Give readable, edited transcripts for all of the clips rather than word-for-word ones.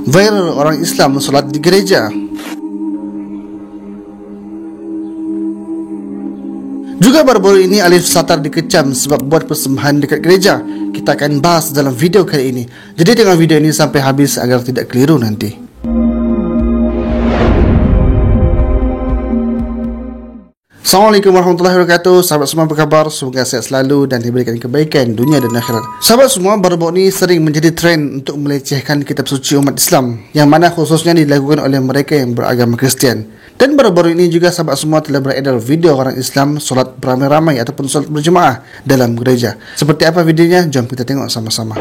Viral orang Islam solat di gereja. Juga baru-baru ini Alif Satar dikecam sebab buat persembahan dekat gereja. Kita akan bahas dalam video kali ini. Jadi tengok video ini sampai habis agar tidak keliru nanti. Assalamualaikum warahmatullahi wabarakatuh. Sahabat semua, apa khabar? Semoga sehat selalu dan diberikan kebaikan dunia dan akhirat. Sahabat semua, baru-baru ini sering menjadi trend untuk melecehkan kitab suci umat Islam, yang mana khususnya dilakukan oleh mereka yang beragama Kristian. Dan baru-baru ini juga sahabat semua telah beredar video orang Islam solat beramai-ramai ataupun solat berjemaah dalam gereja. Seperti apa videonya? Jom kita tengok sama-sama.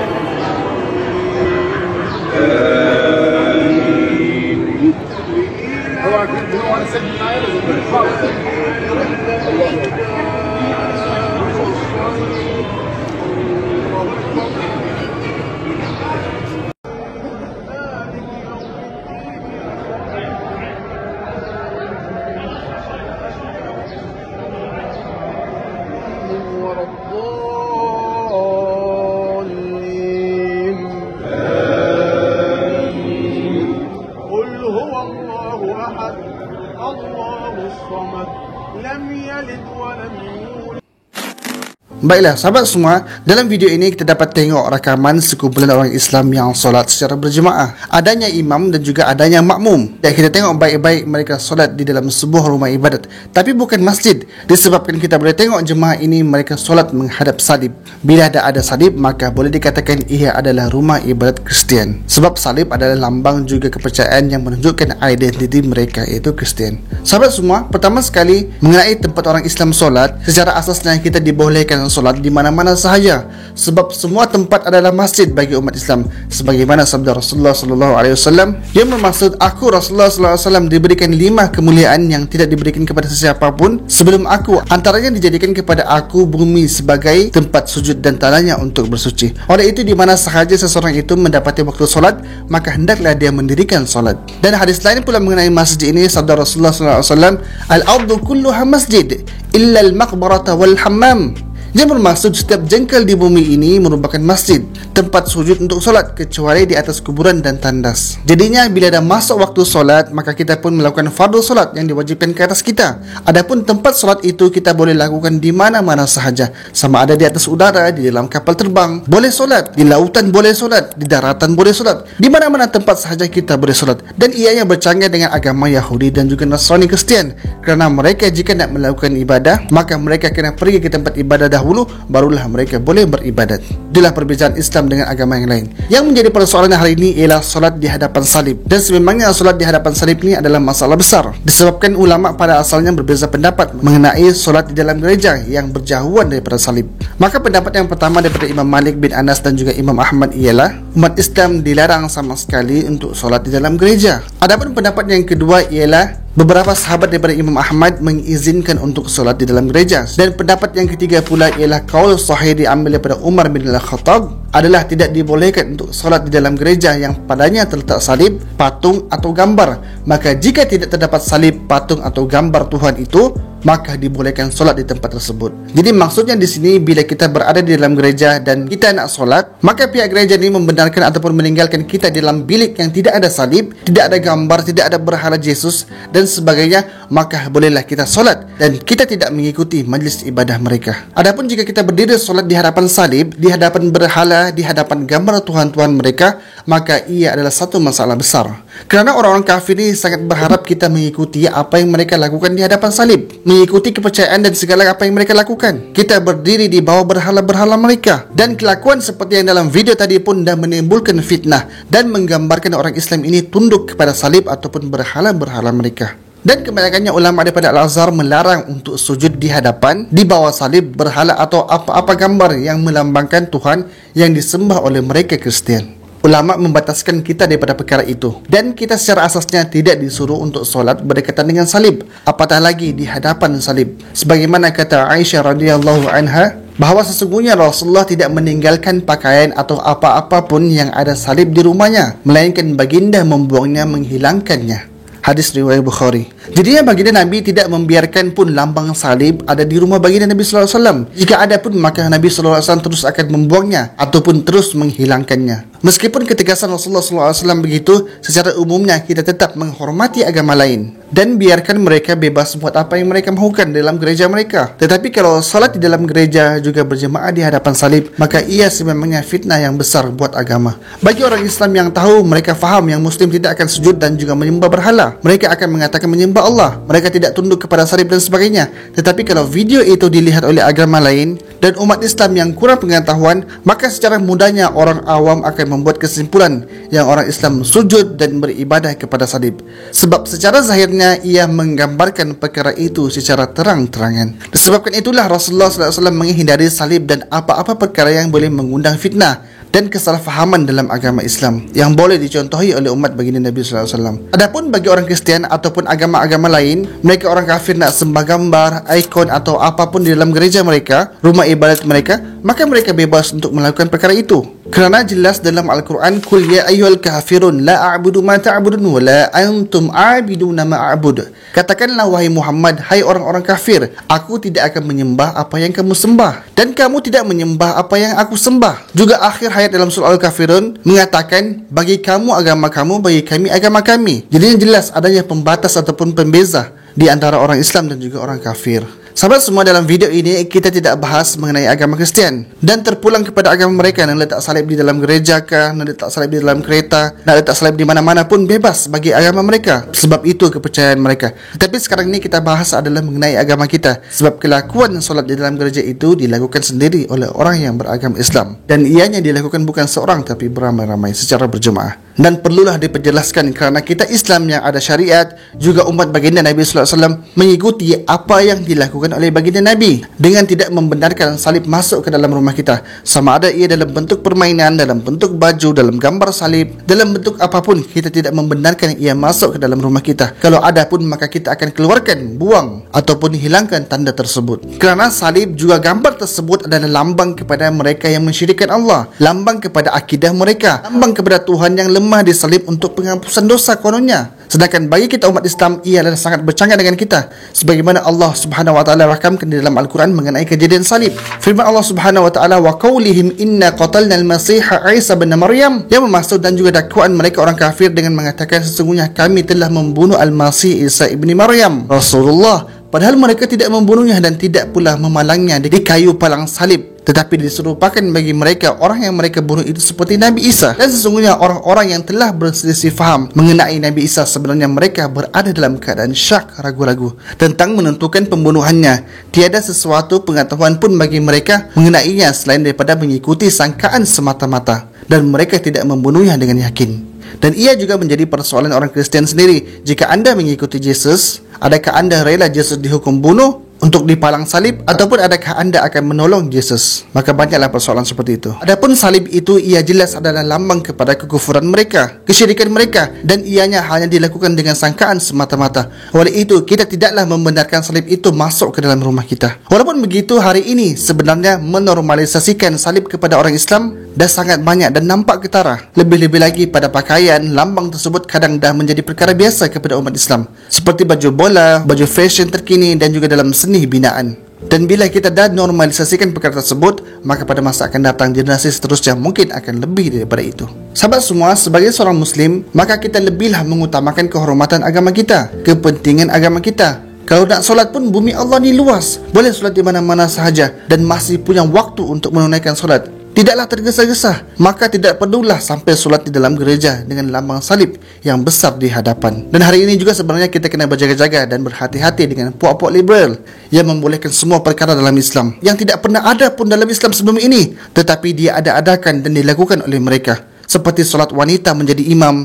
Baiklah sahabat semua, dalam video ini kita dapat tengok rakaman sekumpulan orang Islam yang solat secara berjemaah. Adanya imam dan juga adanya makmum. Dan kita tengok baik-baik mereka solat di dalam sebuah rumah ibadat, tapi bukan masjid. Disebabkan kita boleh tengok jemaah ini mereka solat menghadap salib. Bila ada salib, maka boleh dikatakan ia adalah rumah ibadat Kristian. Sebab salib adalah lambang juga kepercayaan yang menunjukkan identiti mereka, iaitu Kristian. Sahabat semua, pertama sekali mengenai tempat orang Islam solat, secara asasnya kita dibolehkan solat di mana-mana sahaja, sebab semua tempat adalah masjid bagi umat Islam, sebagaimana sabda Rasulullah sallallahu alaihi wasallam yang bermaksud, aku Rasulullah sallallahu alaihi wasallam diberikan 5 kemuliaan yang tidak diberikan kepada sesiapa pun sebelum aku. Antaranya dijadikan kepada aku bumi sebagai tempat sujud dan tanahnya untuk bersuci. Oleh itu, di mana sahaja seseorang itu mendapati waktu solat, maka hendaklah dia mendirikan solat. Dan hadis lain pula mengenai masjid ini, sabda Rasulullah sallallahu alaihi wasallam, al-ardu kulluha masjid illa al-maqbarata wal hammam. Dia bermaksud setiap jengkal di bumi ini merupakan masjid, tempat sujud untuk solat, kecuali di atas kuburan dan tandas. Jadinya bila dah masuk waktu solat, maka kita pun melakukan fardu solat yang diwajibkan ke atas kita. Adapun tempat solat itu kita boleh lakukan di mana-mana sahaja, sama ada di atas udara, di dalam kapal terbang boleh solat, di lautan boleh solat, di daratan boleh solat, di mana-mana tempat sahaja kita boleh solat. Dan ianya bercanggah dengan agama Yahudi dan juga Nasrani Kristian, kerana mereka jika nak melakukan ibadah, maka mereka kena pergi ke tempat ibadah dahulu, barulah mereka boleh beribadat. Itulah perbezaan Islam dengan agama yang lain. Yang menjadi persoalan hari ini ialah solat di hadapan salib. Dan sememangnya solat di hadapan salib ini adalah masalah besar, disebabkan ulama pada asalnya berbeza pendapat mengenai solat di dalam gereja yang berjauhan daripada salib. Maka pendapat yang pertama daripada Imam Malik bin Anas dan juga Imam Ahmad ialah umat Islam dilarang sama sekali untuk solat di dalam gereja. Adapun pendapat yang kedua ialah beberapa sahabat daripada Imam Ahmad mengizinkan untuk solat di dalam gereja. Dan pendapat yang ketiga pula ialah qaul sahih diambil daripada Umar bin Al-Khattab adalah tidak dibolehkan untuk solat di dalam gereja yang padanya terletak salib, patung atau gambar. Maka jika tidak terdapat salib, patung atau gambar Tuhan itu, maka dibolehkan solat di tempat tersebut. Jadi maksudnya di sini, bila kita berada di dalam gereja dan kita nak solat, maka pihak gereja ini membenarkan ataupun meninggalkan kita di dalam bilik yang tidak ada salib, tidak ada gambar, tidak ada berhala Yesus dan sebagainya, maka bolehlah kita solat dan kita tidak mengikuti majlis ibadah mereka. Adapun jika kita berdiri solat di hadapan salib, di hadapan berhala, di hadapan gambar tuhan-tuhan mereka, maka ia adalah satu masalah besar. Kerana orang-orang kafir ini sangat berharap kita mengikuti apa yang mereka lakukan di hadapan salib, mengikuti kepercayaan dan segala apa yang mereka lakukan. Kita berdiri di bawah berhala-berhala mereka, dan kelakuan seperti yang dalam video tadi pun dah menimbulkan fitnah dan menggambarkan orang Islam ini tunduk kepada salib ataupun berhala-berhala mereka. Dan kebanyakannya ulama daripada Al-Azhar melarang untuk sujud di hadapan, di bawah salib, berhala atau apa-apa gambar yang melambangkan Tuhan yang disembah oleh mereka Kristian. Ulama membataskan kita daripada perkara itu, dan kita secara asasnya tidak disuruh untuk solat berdekatan dengan salib, apatah lagi di hadapan salib. Sebagaimana kata Aisyah radhiyallahu anha, bahawa sesungguhnya Rasulullah tidak meninggalkan pakaian atau apa-apa pun yang ada salib di rumahnya, melainkan baginda membuangnya, menghilangkannya. Hadis riwayat Bukhari. Jadinya baginda Nabi tidak membiarkan pun lambang salib ada di rumah baginda Nabi SAW. Jika ada pun, maka Nabi SAW terus akan membuangnya ataupun terus menghilangkannya. Meskipun ketegasan Rasulullah SAW begitu, secara umumnya kita tetap menghormati agama lain dan biarkan mereka bebas buat apa yang mereka mahukan dalam gereja mereka. Tetapi kalau salat di dalam gereja juga berjemaah di hadapan salib, maka ia sememangnya fitnah yang besar buat agama. Bagi orang Islam yang tahu, mereka faham yang Muslim tidak akan sujud dan juga menyembah berhala. Mereka akan mengatakan menyembah Allah. Mereka tidak tunduk kepada salib dan sebagainya. Tetapi kalau video itu dilihat oleh agama lain dan umat Islam yang kurang pengetahuan, maka secara mudahnya orang awam akan membuat kesimpulan yang orang Islam sujud dan beribadah kepada salib. Sebab secara zahirnya ia menggambarkan perkara itu secara terang-terangan. Disebabkan itulah Rasulullah SAW menghindari salib dan apa-apa perkara yang boleh mengundang fitnah dan kesalahfahaman dalam agama Islam yang boleh dicontohi oleh umat baginda Nabi SAW. Adapun bagi orang Kristian ataupun agama-agama lain, mereka orang kafir nak sembah gambar, ikon atau apapun di dalam gereja mereka, rumah ibadat mereka, maka mereka bebas untuk melakukan perkara itu. Kerana jelas dalam Al-Quran, Qul ya ayyuhal kafirun la a'budu ma ta'budun wa la antum a'biduna ma a'bud. Katakanlah wahai Muhammad, hai orang-orang kafir, aku tidak akan menyembah apa yang kamu sembah dan kamu tidak menyembah apa yang aku sembah. Juga akhir ayat dalam surah Al-Kafirun mengatakan, bagi kamu agama kamu, bagi kami agama kami. Jadi yang jelas adanya pembatas ataupun pembeza di antara orang Islam dan juga orang kafir. Sahabat semua, dalam video ini kita tidak bahas mengenai agama Kristian dan terpulang kepada agama mereka. Nak letak salib di dalam gereja kah, nak letak salib di dalam kereta, nak letak salib di mana-mana pun bebas bagi agama mereka, sebab itu kepercayaan mereka. Tetapi sekarang ini kita bahas adalah mengenai agama kita, sebab kelakuan solat di dalam gereja itu dilakukan sendiri oleh orang yang beragama Islam, dan ianya dilakukan bukan seorang tapi beramai-ramai secara berjemaah. Dan perlulah diperjelaskan kerana kita Islam yang ada syariat, juga umat baginda Nabi SAW mengikuti apa yang dilakukan oleh baginda Nabi dengan tidak membenarkan salib masuk ke dalam rumah kita, sama ada ia dalam bentuk permainan, dalam bentuk baju, dalam gambar salib, dalam bentuk apapun. Kita tidak membenarkan ia masuk ke dalam rumah kita. Kalau ada pun, maka kita akan keluarkan, buang ataupun hilangkan tanda tersebut. Kerana salib juga gambar tersebut adalah lambang kepada mereka yang mensyirikkan Allah, lambang kepada akidah mereka, lambang kepada Tuhan yang lemah disalib untuk penghapusan dosa kononnya. Sedangkan bagi kita umat Islam, ia adalah sangat bercanggah dengan kita, sebagaimana Allah Subhanahu wa taala rakamkan di dalam Al-Quran mengenai kejadian salib. Firman Allah Subhanahu wa taala, wa qaulihim inna qatalna al-masiha Isa bin Maryam, yang memaksud dan juga dakwaan mereka orang kafir dengan mengatakan sesungguhnya kami telah membunuh Al-Masih Isa ibni Maryam Rasulullah, padahal mereka tidak membunuhnya dan tidak pula memalangnya di kayu palang salib, tetapi diserupakan bagi mereka orang yang mereka bunuh itu seperti Nabi Isa. Dan sesungguhnya orang-orang yang telah berselisih faham mengenai Nabi Isa, sebenarnya mereka berada dalam keadaan syak, ragu-ragu tentang menentukan pembunuhannya. Tiada sesuatu pengetahuan pun bagi mereka mengenainya selain daripada mengikuti sangkaan semata-mata, dan mereka tidak membunuhnya dengan yakin. Dan ia juga menjadi persoalan orang Kristian sendiri. Jika anda mengikuti Yesus, adakah anda rela Yesus dihukum bunuh untuk dipalang salib, ataupun adakah anda akan menolong Yesus? Maka banyaklah persoalan seperti itu. Adapun salib itu, ia jelas adalah lambang kepada kekufuran mereka, kesyirikan mereka, dan ianya hanya dilakukan dengan sangkaan semata-mata. Oleh itu, kita tidaklah membenarkan salib itu masuk ke dalam rumah kita. Walaupun begitu, hari ini sebenarnya menormalisasikan salib kepada orang Islam dah sangat banyak dan nampak ketara. Lebih-lebih lagi pada pakaian, lambang tersebut kadang dah menjadi perkara biasa kepada umat Islam, seperti baju bola, baju fashion terkini, dan juga dalam seni binaan. Dan bila kita dah normalisasikan perkara tersebut, maka pada masa akan datang generasi seterusnya mungkin akan lebih daripada itu. Sahabat semua, sebagai seorang Muslim, maka kita lebihlah mengutamakan kehormatan agama kita, kepentingan agama kita. Kalau nak solat pun, bumi Allah ni luas, boleh solat di mana-mana sahaja dan masih punya waktu untuk menunaikan solat. Tidaklah tergesa-gesa, maka tidak perlulah sampai solat di dalam gereja dengan lambang salib yang besar di hadapan. Dan hari ini juga sebenarnya kita kena berjaga-jaga dan berhati-hati dengan puak-puak liberal yang membolehkan semua perkara dalam Islam yang tidak pernah ada pun dalam Islam sebelum ini, tetapi dia ada-adakan dan dilakukan oleh mereka, seperti solat wanita menjadi imam,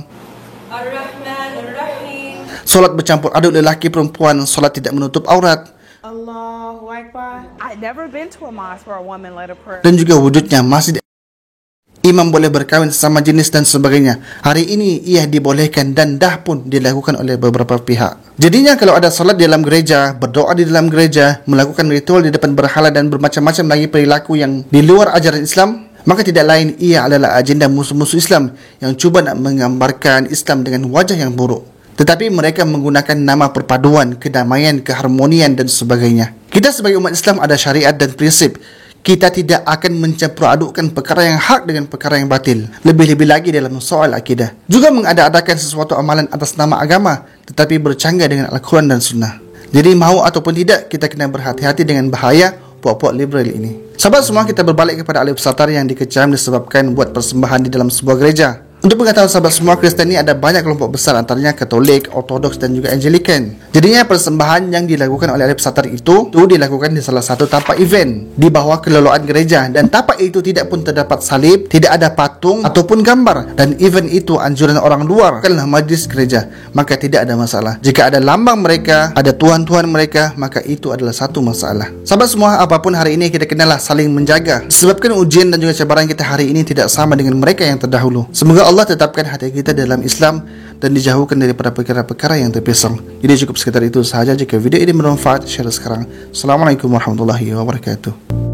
solat bercampur aduk lelaki perempuan, solat tidak menutup aurat, Allahu Akbar. I've never been to a mosque where a woman led a prayer. dan juga wujudnya masih imam boleh berkahwin sesama jenis dan sebagainya. Hari ini ia dibolehkan dan dah pun dilakukan oleh beberapa pihak. Jadinya kalau ada solat di dalam gereja, berdoa di dalam gereja, melakukan ritual di depan berhala dan bermacam-macam lagi perilaku yang di luar ajaran Islam, maka tidak lain ia adalah agenda musuh-musuh Islam yang cuba nak menggambarkan Islam dengan wajah yang buruk. Tetapi mereka menggunakan nama perpaduan, kedamaian, keharmonian dan sebagainya. Kita sebagai umat Islam ada syariat dan prinsip. Kita tidak akan mencampur adukkan perkara yang hak dengan perkara yang batil. Lebih-lebih lagi dalam soal akidah. Juga mengada-adakan sesuatu amalan atas nama agama tetapi bercanggah dengan Al-Quran dan Sunnah. Jadi mahu ataupun tidak, kita kena berhati-hati dengan bahaya puak-puak liberal ini. Sahabat semua, kita berbalik kepada ahli pesattar yang dikecam disebabkan buat persembahan di dalam sebuah gereja. Untuk pengetahuan sahabat semua, Kristian ini ada banyak kelompok besar, antaranya Katolik, Ortodoks dan juga Anglican. Jadinya persembahan yang dilakukan oleh ahli pesattar itu dilakukan di salah satu tapak event di bawah kelolaan gereja, dan tapak itu tidak pun terdapat salib, tidak ada patung ataupun gambar, dan event itu anjuran orang luar, bukanlah majlis gereja, maka tidak ada masalah. Jika ada lambang mereka, ada tuhan-tuhan mereka, maka itu adalah satu masalah. Sahabat semua, apapun hari ini kita kenalah saling menjaga, disebabkan ujian dan juga cabaran kita hari ini tidak sama dengan mereka yang terdahulu. Semoga Allah tetapkan hati kita dalam Islam dan dijauhkan daripada perkara-perkara yang terpisang. Jadi cukup sekitar itu sahaja. Jika video ini bermanfaat, share sekarang. Assalamualaikum warahmatullahi wabarakatuh.